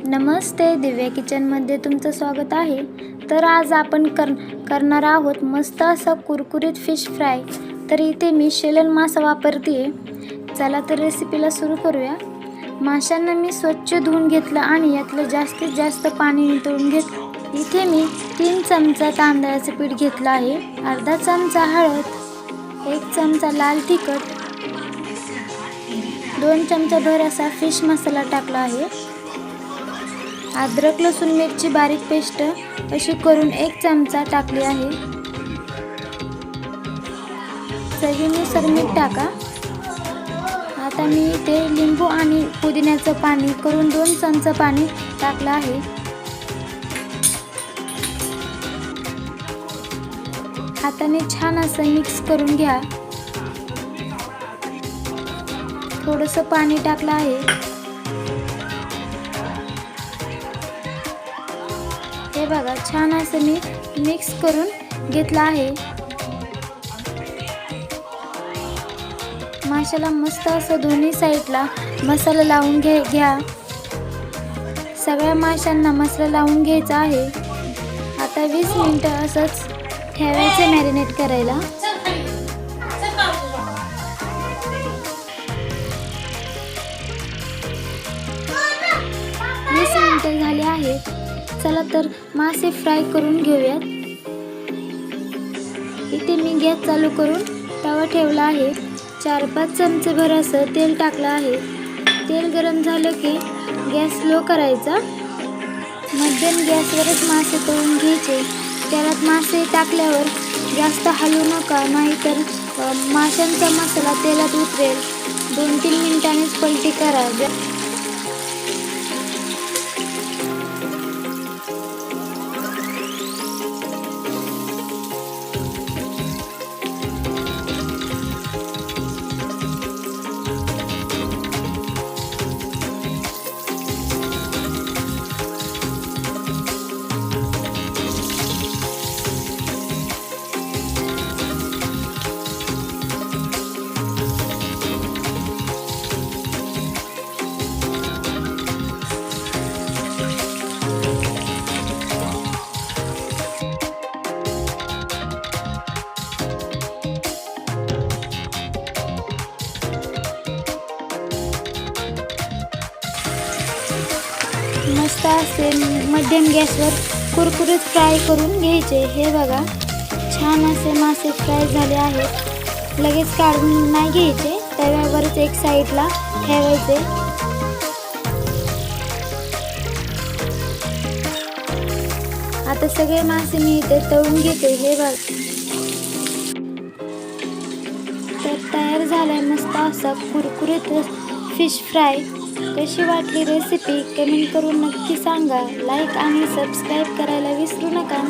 नमस्ते, दिव्या किचनमध्ये तुमचं स्वागत आहे. तर आज आपण करणार आहोत मस्त असा कुरकुरीत फिश फ्राय. तर इथे मी शेलन मासा वापरते. चला तर रेसिपीला सुरू करूया. माशांना मी स्वच्छ धुवून घेतलं आणि यातलं जास्तीत जास्त पाणी निथळून घेतलं. इथे मी 3 चमचा तांदळाचं पीठ घेतलं आहे, अर्धा चमचा हळद, 1 चमचा लाल तिखट, 2 चमचा भर असा फिश मसाला टाकला आहे. अद्रक लसूण मिरची बारीक पेस्ट अशी करून 1 चमचा टाकली आहे. चवीनुसार मीठ टाका. आता मी इथे लिंबू आणि पुदिन्याचं पाणी करून 2 चमचा पाणी टाकलं आहे. हाताने छान असं मिक्स करून घ्या. थोडंसं पाणी टाकलं आहे. हे बघा, छान असं मी मिक्स करून घेतलं आहे. माशाला मस्त असं दोन्ही साईडला मसाला लावून घ्या. सगळ्या माशांना मसाला लावून घ्यायचा आहे. आता 20 मिनिटं असंच ठेवायचे मॅरिनेट करायला. झाले आहेत. चला तर मासे फ्राय करून घेऊयात. इथे मी गॅस चालू करून तवा ठेवला आहे. 4-5 चमचे भर असं तेल टाकलं आहे. तेल गरम झालं की गॅस स्लो करायचा. मध्यम गॅसवरच मासे तळून घ्यायचे. तेलात मासे टाकल्यावर जास्त हलवू नका, नाहीतर माशांचा मसाला तेलात उतरेल. 2-3 मिनिटांनीच पलटी करा. मस्त असे मध्यम गॅसवर कुरकुरीत फ्राय करून घ्यायचे. हे बघा, छान असे मासे फ्राय झाले आहेत. लगेच काढून नाही घ्यायचे, तव्यावरच एक साईडला ठेवायचे. आता सगळे मासे मी इथे तळून घेते. हे बघ, तर तयार झालाय मस्त असा कुरकुरीत फिश फ्राय. कशी वाटली रेसिपी कमेंट करून नक्की सांगा. लाईक आणि सबस्क्राईब करायला विसरू नका.